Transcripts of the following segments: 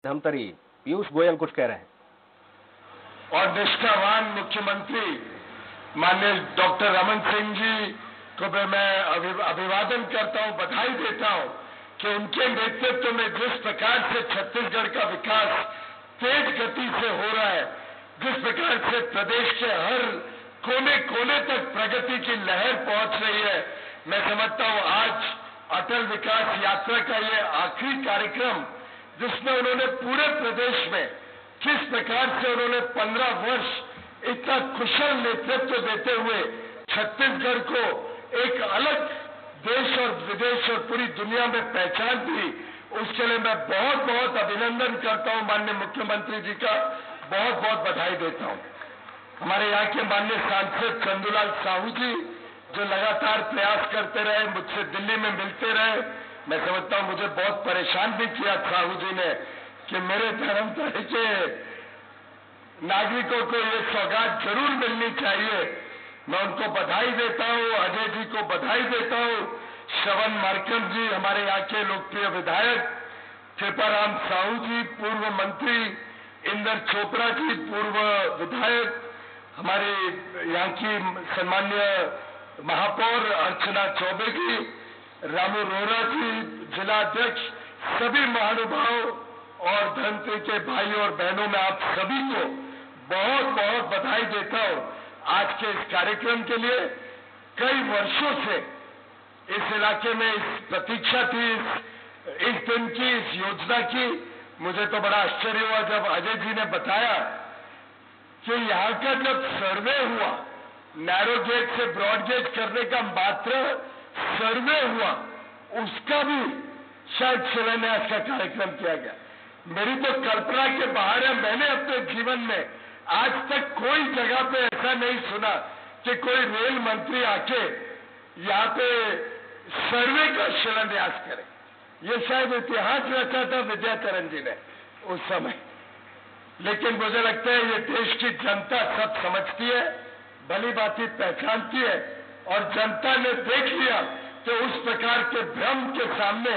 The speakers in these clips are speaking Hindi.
धमतरी पीयूष गोयल कुछ कह रहे हैं। और निष्ठावान मुख्यमंत्री माननीय डॉक्टर रमन सिंह जी को मैं अभिवादन करता हूं, बधाई देता हूं कि उनके नेतृत्व में जिस प्रकार से छत्तीसगढ़ का विकास तेज गति से हो रहा है, जिस प्रकार से प्रदेश के हर कोने कोने तक प्रगति की लहर पहुंच रही है, मैं समझता हूं आज अटल विकास यात्रा का ये आखिरी कार्यक्रम जिसमें उन्होंने पूरे प्रदेश में किस प्रकार से उन्होंने 15 वर्ष इतना कुशल नेतृत्व देते हुए छत्तीसगढ़ को एक अलग देश और विदेश और पूरी दुनिया में पहचान दी, उसके लिए मैं बहुत बहुत अभिनंदन करता हूं। माननीय मुख्यमंत्री जी का बहुत बहुत बधाई देता हूं। हमारे यहाँ के माननीय सांसद चंदूलाल साहू जी जो लगातार प्रयास करते रहे, मुझसे दिल्ली में मिलते रहे, मैं समझता हूं मुझे बहुत परेशान भी किया साहू जी ने कि मेरे धर्मतरी के नागरिकों को ये सौगात जरूर मिलनी चाहिए। मैं उनको बधाई देता हूं, अजय जी को बधाई देता हूं, श्रवण मार्कंड जी हमारे यहाँ के लोकप्रिय विधायक, कृपाराम साहू जी पूर्व मंत्री, इंदर चोपड़ा जी पूर्व विधायक, हमारे यहाँ की सम्मान्य महापौर अर्चना चौबे जी, रामू रोहरा जी जिला अध्यक्ष, सभी महानुभाव और धर्मतरी के भाई और बहनों में आप सभी को बहुत बहुत बधाई देता हूं आज के इस कार्यक्रम के लिए। कई वर्षों से इस इलाके में इस प्रतीक्षा थी इस दिन की, इस योजना की। मुझे तो बड़ा आश्चर्य हुआ जब अजय जी ने बताया कि यहाँ का जब सर्वे हुआ, नैरो गेज से ब्रॉड गेज करने का मात्र सर्वे हुआ, उसका भी शायद शिलान्यास का कार्यक्रम किया गया। मेरी तो कल्पना के बाहर है। मैंने अपने जीवन में आज तक कोई जगह पे ऐसा नहीं सुना कि कोई रेल मंत्री आके यहाँ पे सर्वे का शिलान्यास करे। ये शायद इतिहास रचा था विद्याचरण जी ने उस समय, लेकिन मुझे लगता है ये देश की जनता सब समझती है, भली बात पहचानती है, और जनता ने देख लिया कि उस प्रकार के भ्रम के सामने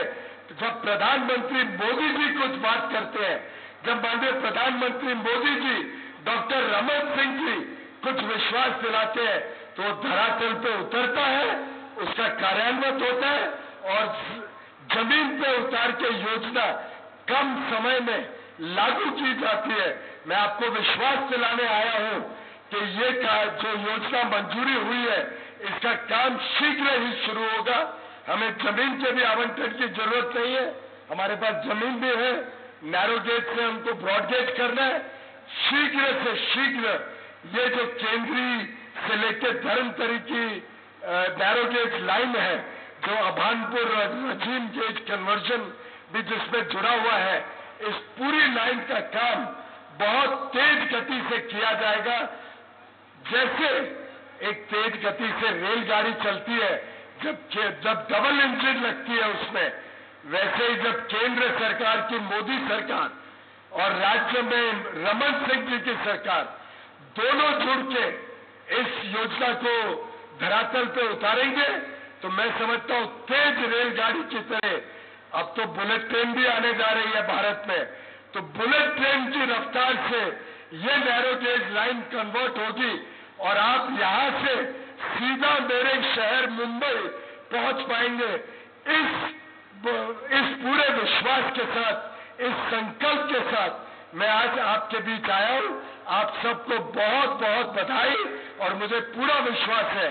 जब प्रधानमंत्री मोदी जी कुछ बात करते हैं, जब माननीय प्रधानमंत्री मोदी जी डॉक्टर रमन सिंह जी कुछ विश्वास दिलाते हैं तो धरातल पे उतरता है, उसका कार्यान्वित होता है और जमीन पे उतार के योजना कम समय में लागू की जाती है। मैं आपको विश्वास दिलाने आया हूं कि ये जो योजना मंजूरी हुई है इसका काम शीघ्र ही शुरू होगा। हमें जमीन के भी आवंटन की जरूरत नहीं है, हमारे पास जमीन भी है, नैरो गेज से हमको ब्रॉड गेज करना है। शीघ्र से शीघ्र ये जो केंद्रीय से लेकर धर्मतरी की नैरो गेज लाइन है, जो अभानपुर रजीम गेज कन्वर्जन भी जिसमें जुड़ा हुआ है, इस पूरी लाइन का काम बहुत तेज गति से किया जाएगा। जैसे एक तेज गति से रेलगाड़ी चलती है जब डबल इंजन लगती है उसमें, वैसे ही जब केंद्र सरकार की मोदी सरकार और राज्य में रमन सिंह जी की सरकार दोनों जुड़ के इस योजना को धरातल पे उतारेंगे तो मैं समझता हूं तेज रेलगाड़ी की तरह अब तो बुलेट ट्रेन भी आने जा रही है भारत में, तो बुलेट ट्रेन की रफ्तार से ये नैरो गेज लाइन कन्वर्ट होगी और आप यहां से सीधा मेरे शहर मुंबई पहुंच पाएंगे। इस पूरे विश्वास के साथ, इस संकल्प के साथ मैं आज आपके बीच आया हूं। आप सबको बहुत बहुत बधाई, और मुझे पूरा विश्वास है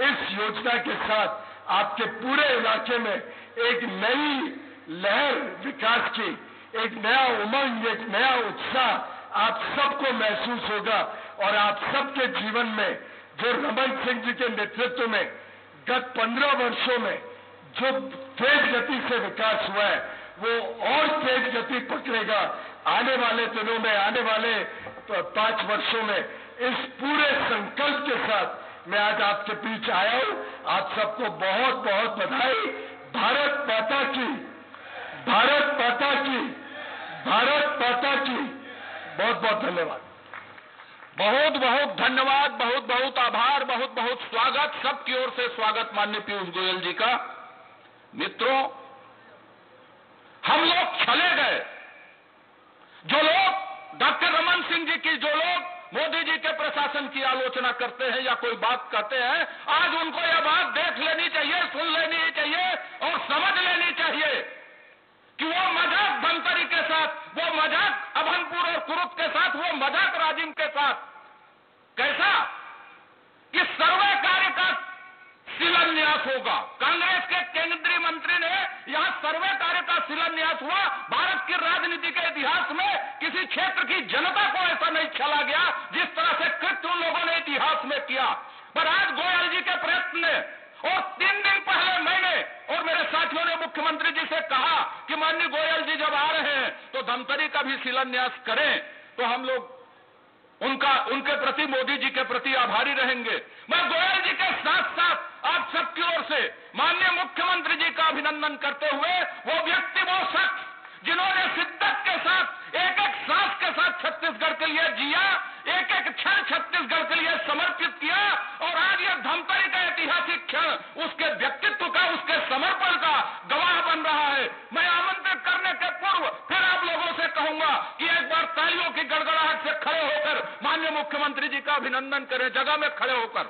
इस योजना के साथ आपके पूरे इलाके में एक नई लहर विकास की, एक नया उमंग, एक नया उत्साह आप सबको महसूस होगा। और आप सबके जीवन में जो रमन सिंह जी के नेतृत्व में गत 15 वर्षों में जो तेज गति से विकास हुआ है वो और तेज गति पकड़ेगा आने वाले दिनों में, आने वाले 5 वर्षों में। इस पूरे संकल्प के साथ मैं आज आपके बीच आया हूं। आप सबको बहुत बहुत बधाई। भारत माता की, भारत माता की, भारत माता की। बहुत बहुत धन्यवाद। बहुत बहुत धन्यवाद, बहुत बहुत आभार, बहुत बहुत स्वागत, सबकी ओर से स्वागत माननीय पीयूष गोयल जी का। मित्रों, हम लोग चले गए, डॉक्टर रमन सिंह जी की जो लोग मोदी जी के प्रशासन की आलोचना करते हैं या कोई बात कहते हैं, आज उनको यह बात देख लेनी चाहिए, सुन लेनी चाहिए और समझ लेनी चाहिए कि वो मजाक धमतरी के साथ, वो मजाक अभनपुर और कुरुत के साथ, वो मजाक राजिम के साथ कैसा कि सर्वे कार्य का शिलान्यास होगा। कांग्रेस के केंद्रीय मंत्री ने यहां सर्वे कार्य का शिलान्यास हुआ। भारत की राजनीति के इतिहास में किसी क्षेत्र की जनता को ऐसा नहीं चला गया जिस तरह से कृत्य उन लोगों ने इतिहास में किया। पर आज गोयल जी के प्रयत्न ने, और 3 दिन पहले मैंने और मेरे साथियों ने मुख्यमंत्री जी से कहा कि माननीय गोयल जी जब आ रहे हैं तो धमतरी का भी शिलान्यास करें, तो हम लोग उनके प्रति, मोदी जी के प्रति आभारी रहेंगे। मैं गोयल जी के साथ साथ आप सबकी ओर से माननीय मुख्यमंत्री जी का अभिनंदन करते हुए, वो व्यक्ति, वो शख्स जिन्होंने शिद्दत के साथ, एक एक सांस के साथ छत्तीसगढ़ के लिए जिया, एक एक क्षण छत्तीसगढ़ के लिए समर्पित किया, और आज यह धमतरी का ऐतिहासिक क्षण उसके व्यक्तित्व का, उसके समर्पण का गवाह बन रहा है। मैं आमंत्रित करने के पूर्व फिर आप लोगों से कहूंगा कि एक बार तालियों की गड़गड़ाहट से खड़े होकर माननीय मुख्यमंत्री जी का अभिनंदन करें, जगह में खड़े होकर।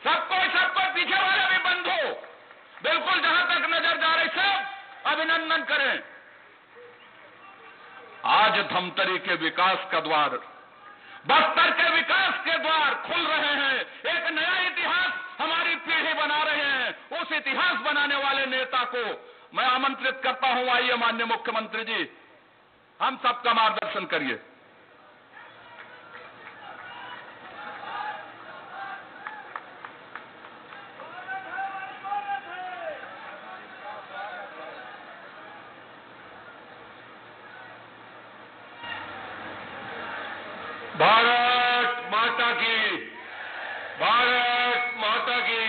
सबको पीछे वाले भी बंधु, बिल्कुल जहां तक नजर जा रही, सब अभिनंदन करें। आज धमतरी के विकास का द्वार, बस्तर के विकास के द्वार खुल रहे हैं। एक नया इतिहास हमारी पीढ़ी बना रहे हैं। उस इतिहास बनाने वाले नेता को मैं आमंत्रित करता हूं, आइए माननीय मुख्यमंत्री जी, हम सबका मार्गदर्शन करिए। भारत माता की, भारत माता की।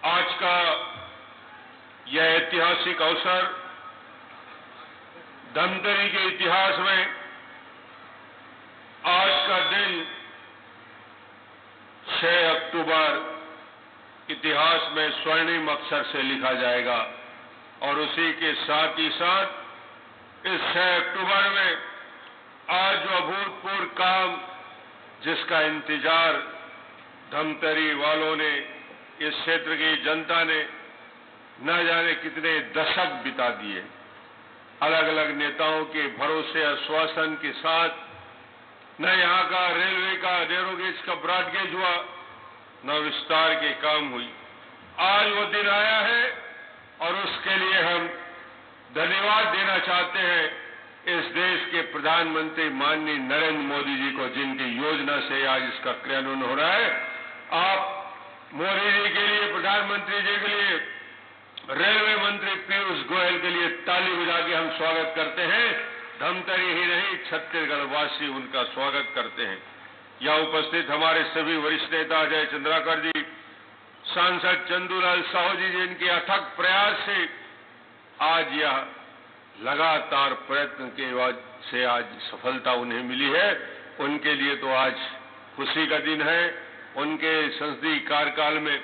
आज का यह ऐतिहासिक अवसर धमतरी के इतिहास में, आज का दिन 6 अक्टूबर इतिहास में स्वर्णिम अक्षर से लिखा जाएगा, और उसी के साथ ही साथ इस 6 अक्टूबर में आज जो अभूतपूर्व काम, जिसका इंतजार धमतरी वालों ने, इस क्षेत्र की जनता ने न जाने कितने दशक बिता दिए, अलग अलग नेताओं के भरोसे आश्वासन के साथ, न यहाँ का रेलवे का नैरोगेज का ब्रॉडगेज हुआ, न विस्तार के काम हुई। आज वो दिन आया है और उसके लिए हम धन्यवाद देना चाहते हैं इस देश के प्रधानमंत्री माननीय नरेंद्र मोदी जी को, जिनकी योजना से आज इसका क्रियान्वयन हो रहा है। आप मोदी जी के लिए, प्रधानमंत्री जी के लिए, रेलवे मंत्री पीयूष गोयल के लिए ताली बजा के हम स्वागत करते हैं। धमतरी ही नहीं, छत्तीसगढ़ वासी उनका स्वागत करते हैं। यहाँ उपस्थित हमारे सभी वरिष्ठ नेता अजय चंद्राकर जी, सांसद चंदूलाल साहू जी, जिनके अथक प्रयास से आज यह लगातार प्रयत्न के बाद से आज सफलता उन्हें मिली है, उनके लिए तो आज खुशी का दिन है। उनके संसदीय कार्यकाल में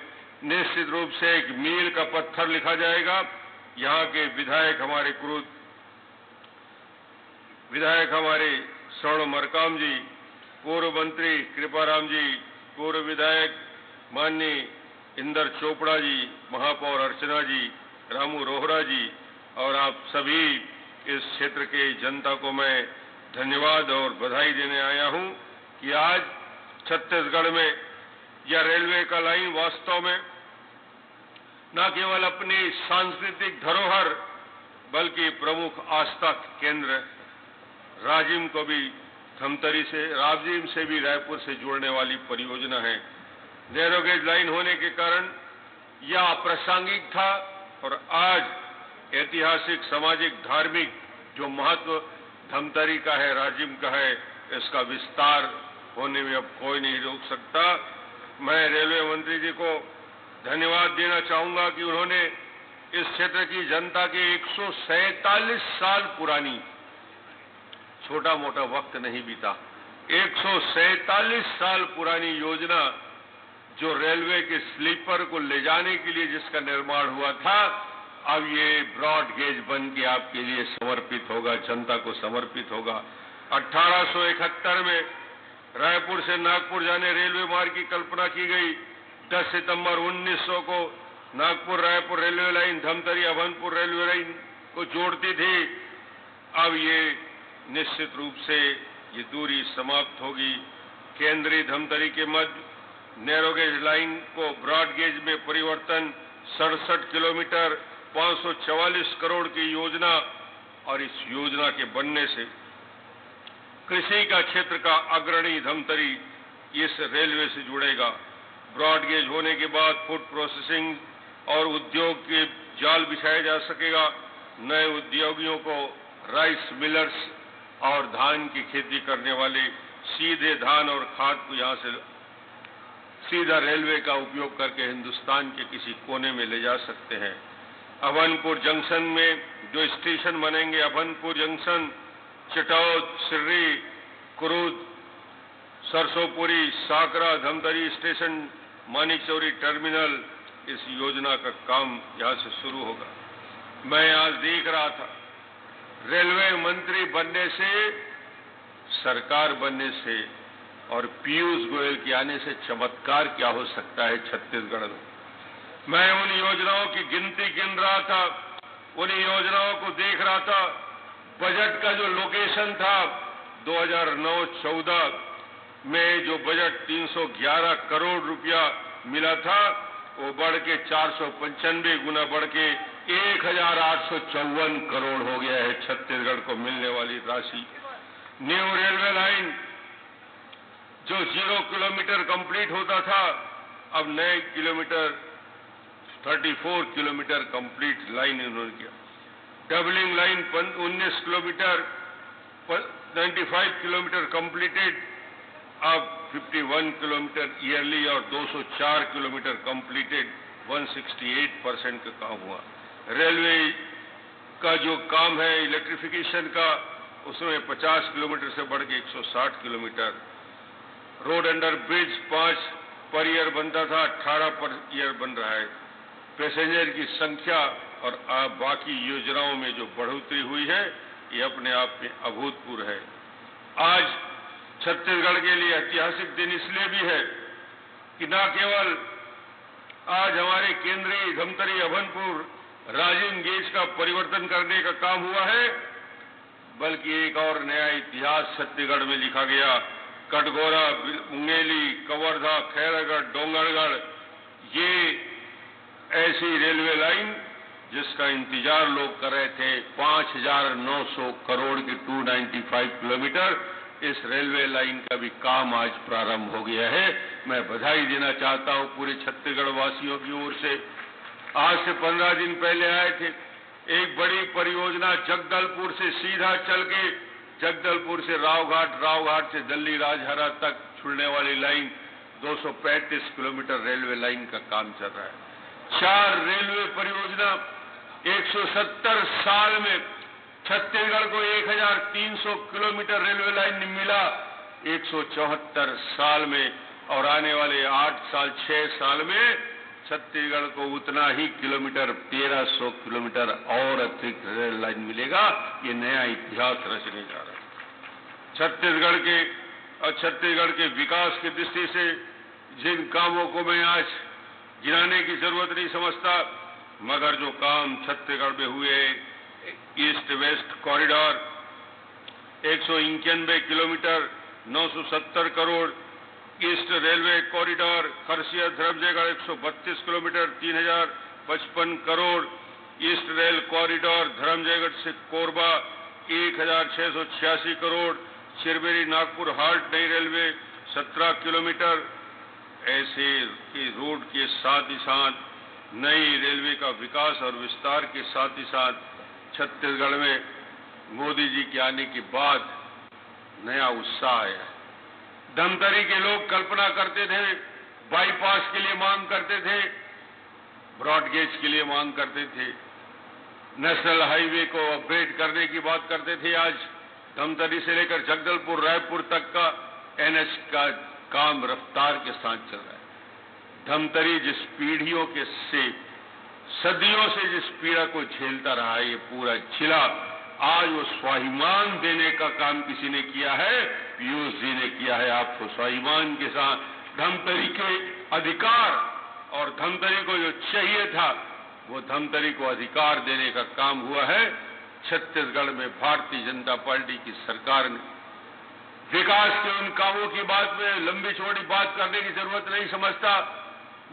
निश्चित रूप से एक मील का पत्थर लिखा जाएगा। यहाँ के विधायक हमारे कुरुत विधायक हमारे स्वर्ण मरकाम जी, पूर्व मंत्री कृपाराम जी, पूर्व विधायक माननीय इंदर चोपड़ा जी, महापौर अर्चना जी, रामू रोहरा जी, और आप सभी इस क्षेत्र के जनता को मैं धन्यवाद और बधाई देने आया हूं कि आज छत्तीसगढ़ में यह रेलवे का लाइन वास्तव में न केवल अपनी सांस्कृतिक धरोहर बल्कि प्रमुख आस्था केंद्र राजिम को भी धमतरी से, राजिम से भी रायपुर से जोड़ने वाली परियोजना है। नैरोगेज लाइन होने के कारण यह अप्रासंगिक था, और आज ऐतिहासिक, सामाजिक, धार्मिक जो महत्व धमतरी का है, राजिम का है, इसका विस्तार होने में अब कोई नहीं रोक सकता। मैं रेलवे मंत्री जी को धन्यवाद देना चाहूंगा कि उन्होंने इस क्षेत्र की जनता के 147 साल पुरानी, छोटा मोटा वक्त नहीं बीता, 147 साल पुरानी योजना, जो रेलवे के स्लीपर को ले जाने के लिए जिसका निर्माण हुआ था, अब ये ब्रॉड गेज बन के आपके लिए समर्पित होगा, जनता को समर्पित होगा। 1871 में रायपुर से नागपुर जाने रेलवे मार्ग की कल्पना की गई। 10 सितंबर 1900 को Nagpur Raipur railway line Dhamtari Abhanpur railway line को जोड़ती थी। अब ये निश्चित रूप से ये दूरी समाप्त होगी। केंद्रीय धमतरी के मध्य नैरोगेज लाइन को ब्रॉड गेज में परिवर्तन 67 किलोमीटर 544 करोड़ की योजना, और इस योजना के बनने से कृषि का क्षेत्र का अग्रणी धमतरी इस रेलवे से जुड़ेगा। ब्रॉड गेज होने के बाद फूड प्रोसेसिंग और उद्योग के जाल बिछाया जा सकेगा। नए उद्योगियों को राइस मिलर्स और धान की खेती करने वाले सीधे धान और खाद को यहां से सीधा रेलवे का उपयोग करके हिंदुस्तान के किसी कोने में ले जा सकते हैं। अभनपुर जंक्शन में जो स्टेशन बनेंगे, अभनपुर जंक्शन, चिटौद, सिर्री, कुरुद, सरसोपुरी, साकरा, धमतरी स्टेशन, मानिकचौरी टर्मिनल, इस योजना का काम यहां से शुरू होगा। मैं आज देख रहा था, रेलवे मंत्री बनने से, सरकार बनने से और पीयूष गोयल के आने से चमत्कार क्या हो सकता है छत्तीसगढ़ में। मैं उन योजनाओं की गिनती गिन रहा था, उन योजनाओं को देख रहा था। बजट का जो लोकेशन था 2009-14 में जो बजट 311 करोड़ रुपया मिला था, वो बढ़ के 495 गुना बढ़ के 1854 करोड़ हो गया है छत्तीसगढ़ को मिलने वाली राशि। न्यू रेलवे लाइन जो 0 किलोमीटर कंप्लीट होता था, अब नए किलोमीटर 34 किलोमीटर कंप्लीट लाइन इन्होंने किया। Doubling line 19 kilometre 95 kilometre completed, अब 51 किलोमीटर ईयरली और 204 किलोमीटर कंप्लीटेड, 168% का काम हुआ। रेलवे का जो काम है इलेक्ट्रिफिकेशन का, उसमें 50 किलोमीटर से बढ़ के 160 kilometre. Road under bridge 5 per year बनता था, 18 पर ईयर बन रहा है। पैसेंजर की संख्या और बाकी योजनाओं में जो बढ़ोतरी हुई है, ये अपने आप में अभूतपूर्व है। आज छत्तीसगढ़ के लिए ऐतिहासिक दिन इसलिए भी है कि न केवल आज हमारे केंद्रीय धमतरी अभनपुर राजिम गेज का परिवर्तन करने का काम हुआ है, बल्कि एक और नया इतिहास छत्तीसगढ़ में लिखा गया। कटघोरा, मुंगेली, कवर्धा, खैरागढ़, डोंगरगढ़, ये ऐसी रेलवे लाइन जिसका इंतजार लोग कर रहे थे, 5,900 करोड़ की 295 किलोमीटर, इस रेलवे लाइन का भी काम आज प्रारंभ हो गया है। मैं बधाई देना चाहता हूं पूरे छत्तीसगढ़ वासियों की ओर से। आज से 15 दिन पहले आए थे, एक बड़ी परियोजना जगदलपुर से सीधा चल के जगदलपुर से रावघाट, रावघाट से दिल्ली राजहरा तक छुड़ने वाली लाइन 235 किलोमीटर रेलवे लाइन का काम चल रहा है। 4 रेलवे परियोजना 170 साल में छत्तीसगढ़ को 1300 किलोमीटर रेलवे लाइन मिला 174 साल में, और आने वाले 8 साल 6 साल में छत्तीसगढ़ को उतना ही किलोमीटर 1300 किलोमीटर और अतिरिक्त रेल लाइन मिलेगा। ये नया इतिहास रचने जा रहा है छत्तीसगढ़ के विकास की दृष्टि से। जिन कामों को मैं आज गिनाने की जरूरत नहीं समझता, मगर जो काम छत्तीसगढ़ में हुए, east west corridor 191 kilometre 970 crore, east railway corridor Kharsia Dharamjaigarh 132 kilometre 3055 crore, east rail corridor Dharamjaigarh से कोरबा 1686 करोड़, चिरबेरी नागपुर हाट नई रेलवे 17 किलोमीटर। ऐसे के रोड के साथ ही साथ नई रेलवे का विकास और विस्तार के साथ ही साथ छत्तीसगढ़ में मोदी जी के आने के बाद नया उत्साह आया। धमतरी के लोग कल्पना करते थे, बाईपास के लिए मांग करते थे, ब्रॉडगेज के लिए मांग करते थे, नेशनल हाईवे को अपग्रेड करने की बात करते थे। आज धमतरी से लेकर जगदलपुर रायपुर तक का एनएच का काम रफ्तार के साथ चल रहा है। धमतरी जिस पीढ़ियों के से सदियों से जिस पीड़ा को झेलता रहा है, ये पूरा जिला आज वो स्वाभिमान देने का काम किसी ने किया है, पीयूष जी ने किया है। आपको स्वाभिमान के साथ धमतरी के अधिकार और धमतरी को जो चाहिए था वो धमतरी को अधिकार देने का काम हुआ है छत्तीसगढ़ में भारतीय जनता पार्टी की सरकार ने। विकास के उन कामों की बात में लंबी चौड़ी बात करने की जरूरत नहीं समझता,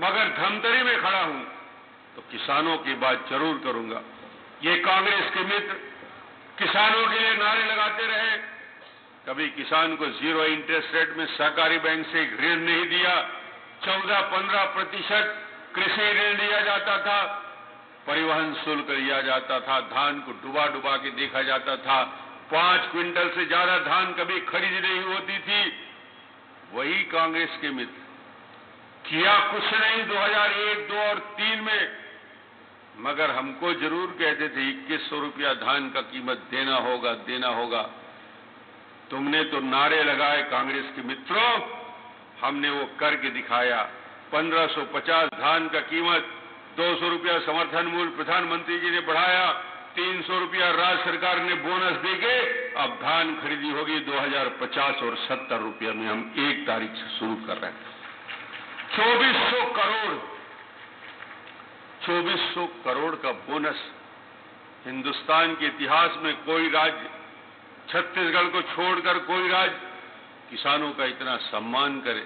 मगर धमतरी में खड़ा हूं तो किसानों की बात जरूर करूंगा। ये कांग्रेस के मित्र किसानों के लिए नारे लगाते रहे, कभी किसान को 0 इंटरेस्ट रेट में सहकारी बैंक से ऋण नहीं दिया, 14-15% कृषि ऋण लिया जाता था, परिवहन शुल्क लिया जाता था, धान को डुबा डुबा के देखा जाता था, 5 क्विंटल से ज्यादा धान कभी खरीद नहीं होती थी। वही कांग्रेस के मित्र किया कुछ नहीं 2001, 2 और 3 में, मगर हमको जरूर कहते थे 2100 रुपया धान का कीमत देना होगा, देना होगा। तुमने तो नारे लगाए कांग्रेस के मित्रों, हमने वो करके दिखाया। 1550 धान का कीमत, 200 रुपया समर्थन मूल्य प्रधानमंत्री जी ने बढ़ाया, 300 रुपया राज्य सरकार ने बोनस देके अब धान खरीदी होगी 2050 और 70 रुपया में हम 1 तारीख से शुरू कर रहे हैं। 2400 करोड़ का बोनस। हिंदुस्तान के इतिहास में कोई राज्य, छत्तीसगढ़ को छोड़कर कोई राज्य किसानों का इतना सम्मान करे,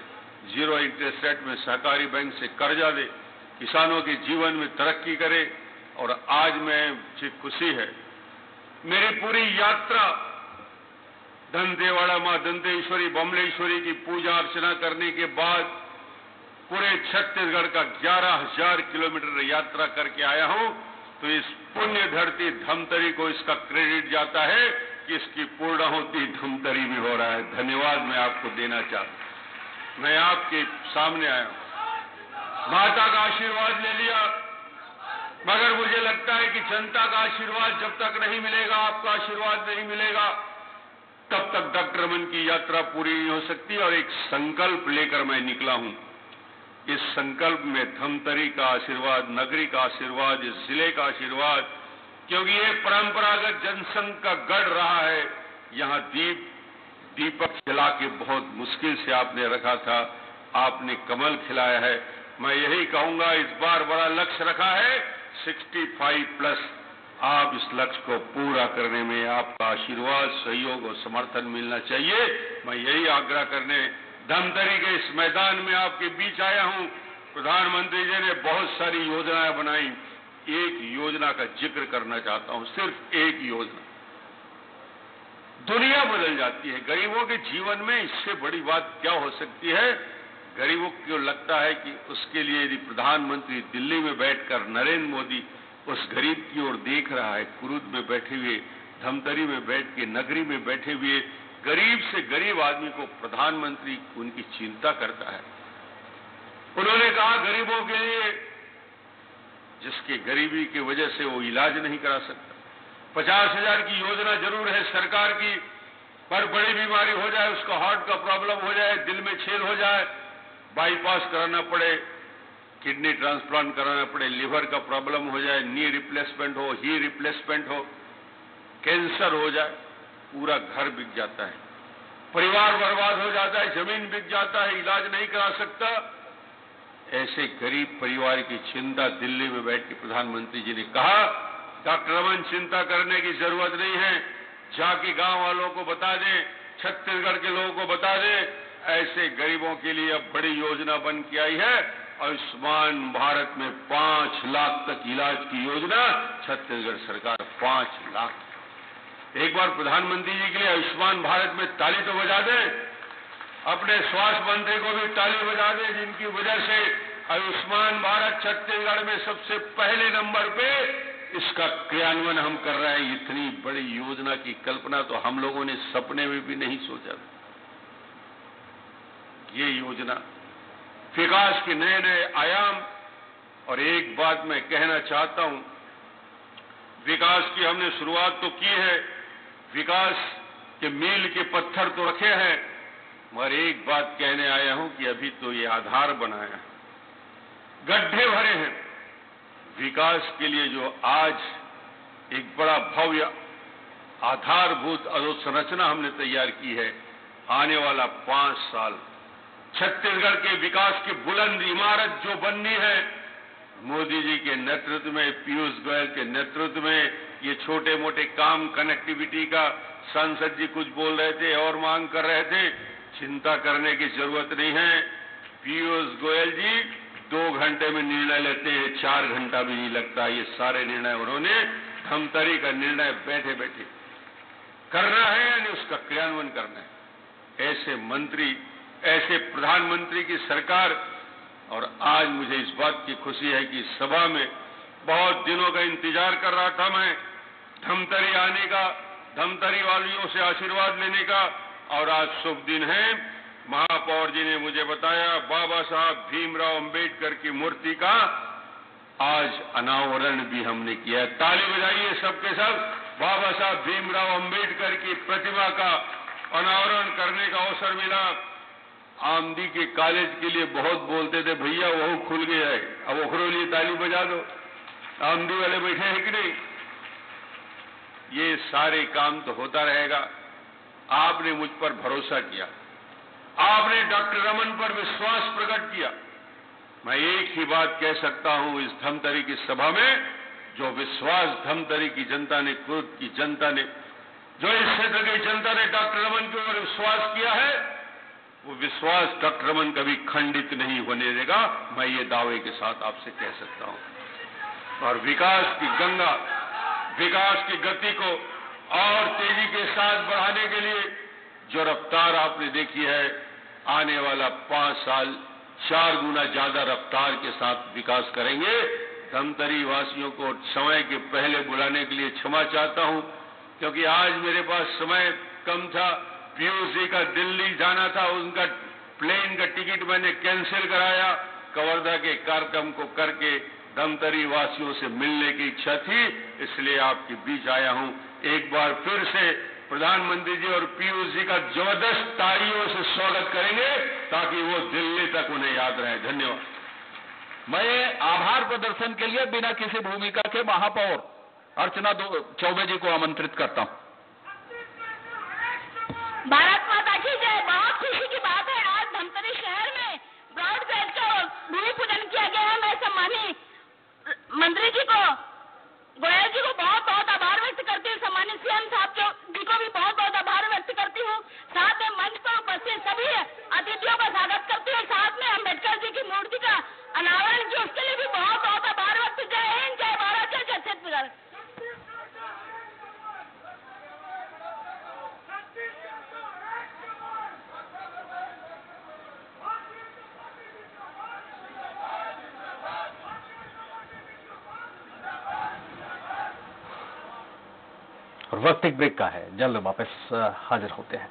0 इंटरेस्ट रेट में सहकारी बैंक से कर्जा दे, किसानों के जीवन में तरक्की करे। और आज मुझे खुशी है, मेरी पूरी यात्रा दंतेवाड़ा मां दंतेश्वरी बमलेश्वरी की पूजा अर्चना करने के बाद पूरे छत्तीसगढ़ का 11,000 किलोमीटर यात्रा करके आया हूं, तो इस पुण्य धरती धमतरी को इसका क्रेडिट जाता है कि इसकी पूर्णाहुति धमतरी में हो रहा है। धन्यवाद मैं आपको देना चाहता हूं। मैं आपके सामने आया हूं, माता का आशीर्वाद ले लिया, मगर मुझे लगता है कि जनता का आशीर्वाद जब तक नहीं मिलेगा, आपका आशीर्वाद नहीं मिलेगा, तब तक डॉक्टर रमन की यात्रा पूरी नहीं हो सकती। और एक संकल्प लेकर मैं निकला हूं। इस संकल्प में धमतरी का आशीर्वाद, नगरी का आशीर्वाद, इस जिले का आशीर्वाद, क्योंकि ये परंपरागत जनसंघ का गढ़ रहा है। यहां दीपक खिला के बहुत मुश्किल से आपने रखा था, आपने कमल खिलाया है। मैं यही कहूंगा, इस बार बड़ा लक्ष्य रखा है 65+। आप इस लक्ष्य को पूरा करने में आपका आशीर्वाद, सहयोग और समर्थन मिलना चाहिए। मैं यही आग्रह करने धमतरी के इस मैदान में आपके बीच आया हूं। प्रधानमंत्री जी ने बहुत सारी योजनाएं बनाई, एक योजना का जिक्र करना चाहता हूं, सिर्फ एक योजना। दुनिया बदल जाती है, गरीबों के जीवन में इससे बड़ी बात क्या हो सकती है। गरीबों को लगता है कि उसके लिए यदि प्रधानमंत्री दिल्ली में बैठकर नरेंद्र मोदी उस गरीब की ओर देख रहा है, कुरुद में बैठे हुए, धमतरी में बैठ के, नगरी में बैठे हुए गरीब से गरीब आदमी को प्रधानमंत्री उनकी चिंता करता है। उन्होंने कहा गरीबों के लिए जिसके गरीबी की वजह से वो इलाज नहीं करा सकता, 50,000 की योजना जरूर है सरकार की, पर बड़ी बीमारी हो जाए, उसका हार्ट का प्रॉब्लम हो जाए, दिल में छेद हो जाए, बाईपास कराना पड़े, किडनी ट्रांसप्लांट कराना पड़े, लिवर का प्रॉब्लम हो जाए, नी रिप्लेसमेंट हो, ही रिप्लेसमेंट हो, कैंसर हो जाए, पूरा घर बिक जाता है, परिवार बर्बाद हो जाता है, जमीन बिक जाता है, इलाज नहीं करा सकता। ऐसे गरीब परिवार की चिंता दिल्ली में बैठ के प्रधानमंत्री जी ने कहा, डॉक्टर रमन चिंता करने की जरूरत नहीं है, जाके गांव वालों को बता दें, छत्तीसगढ़ के लोगों को बता दें, ऐसे गरीबों के लिए अब बड़ी योजना बन के आई है। आयुष्मान भारत में 5 लाख तक इलाज की योजना, छत्तीसगढ़ सरकार 5 लाख। एक बार प्रधानमंत्री जी के लिए आयुष्मान भारत में ताली तो बजा दें, अपने स्वास्थ्य मंत्री को भी ताली बजा दें, जिनकी वजह से आयुष्मान भारत छत्तीसगढ़ में सबसे पहले नंबर पे इसका क्रियान्वयन हम कर रहे हैं। इतनी बड़ी योजना की कल्पना तो हम लोगों ने सपने में भी नहीं सोचा। ये योजना विकास के नए नए आयाम। और एक बात मैं कहना चाहता हूं, विकास की हमने शुरुआत तो की है, विकास के मील के पत्थर तो रखे हैं, मगर एक बात कहने आया हूं कि अभी तो ये आधार बनाया है, गड्ढे भरे हैं। विकास के लिए जो आज एक बड़ा भव्य आधारभूत अधोसंरचना हमने तैयार की है। आने वाला 5 साल छत्तीसगढ़ के विकास की बुलंद इमारत जो बननी है, मोदी जी के नेतृत्व में, पीयूष गोयल के नेतृत्व में, ये छोटे मोटे काम कनेक्टिविटी का सांसद जी कुछ बोल रहे थे और मांग कर रहे थे, चिंता करने की जरूरत नहीं है। पीयूष गोयल जी 2 घंटे में निर्णय लेते हैं, 4 घंटा भी नहीं लगता। ये सारे निर्णय उन्होंने धमतरी का निर्णय बैठे बैठे करना है, यानी उसका क्रियान्वयन करना है। ऐसे मंत्री, ऐसे प्रधानमंत्री की सरकार। और आज मुझे इस बात की खुशी है कि सभा में बहुत दिनों का इंतजार कर रहा था मैं धमतरी आने का, धमतरी वालियों से आशीर्वाद लेने का, और आज शुभ दिन है। महापौर जी ने मुझे बताया बाबा साहब भीमराव अंबेडकर की मूर्ति का आज अनावरण भी हमने किया है। ताली बजाइए सबके सब। बाबा साहब भीमराव अंबेडकर की प्रतिमा का अनावरण करने का अवसर मिला। आमदी के कॉलेज के लिए बहुत बोलते थे, भैया वो खुल गया है, अब ओखरों लिए ताली बजा दो। आमदी वाले बैठे हैं कि नहीं? ये सारे काम तो होता रहेगा। आपने मुझ पर भरोसा किया, आपने डॉक्टर रमन पर विश्वास प्रकट किया। मैं एक ही बात कह सकता हूं इस धमतरी की सभा में, जो विश्वास धमतरी की जनता ने, कुर्द की जनता ने, जो इस क्षेत्र की जनता ने डॉक्टर रमन के ऊपर विश्वास किया है, वो विश्वास डॉक्टर रमन कभी खंडित नहीं होने देगा। मैं ये दावे के साथ आपसे कह सकता हूं। और विकास की गंगा, विकास की गति को और तेजी के साथ बढ़ाने के लिए जो रफ्तार आपने देखी है, आने वाला 5 साल 4 गुना ज्यादा रफ्तार के साथ विकास करेंगे। धमतरी वासियों को समय के पहले बुलाने के लिए क्षमा चाहता हूं, क्योंकि आज मेरे पास समय कम था। पीयूष जी का दिल्ली जाना था, उनका प्लेन का टिकट मैंने कैंसिल कराया। कवर्धा के कार्यक्रम को करके धमतरी वासियों से मिलने की इच्छा थी, इसलिए आपके बीच आया हूं। एक बार फिर से प्रधानमंत्री जी और पीयूष जी का जबरदस्त तालियों से स्वागत करेंगे, ताकि वो दिल्ली तक उन्हें याद रहे। धन्यवाद। मैं आभार प्रदर्शन के लिए बिना किसी भूमिका के महापौर अर्चना चौबे जी को आमंत्रित करता हूं। भारत माता की जय। बहुत खुशी की बात है, आज धमतरी शहर में ब्रॉड गेज का भूमि पूजन किया गया है। मैं सम्मानित मंत्री जी को, गोयल जी को बहुत बहुत आभार व्यक्त करती हूँ। सम्मानित सीएम साहब जी को भी बहुत बहुत आभार व्यक्त करती हूँ। साथ में मंच पर उपस्थित सभी अतिथियों का स्वागत करती हूँ। साथ में अम्बेडकर जी की मूर्ति का अनावरण किया, उसके लिए भी बहुत बहुत आभार व्यक्त। जय हिंद, जय भारत, जय छत्तीसगढ़। और वक्त एक ब्रेक का है, जल्द वापस हाजिर होते हैं।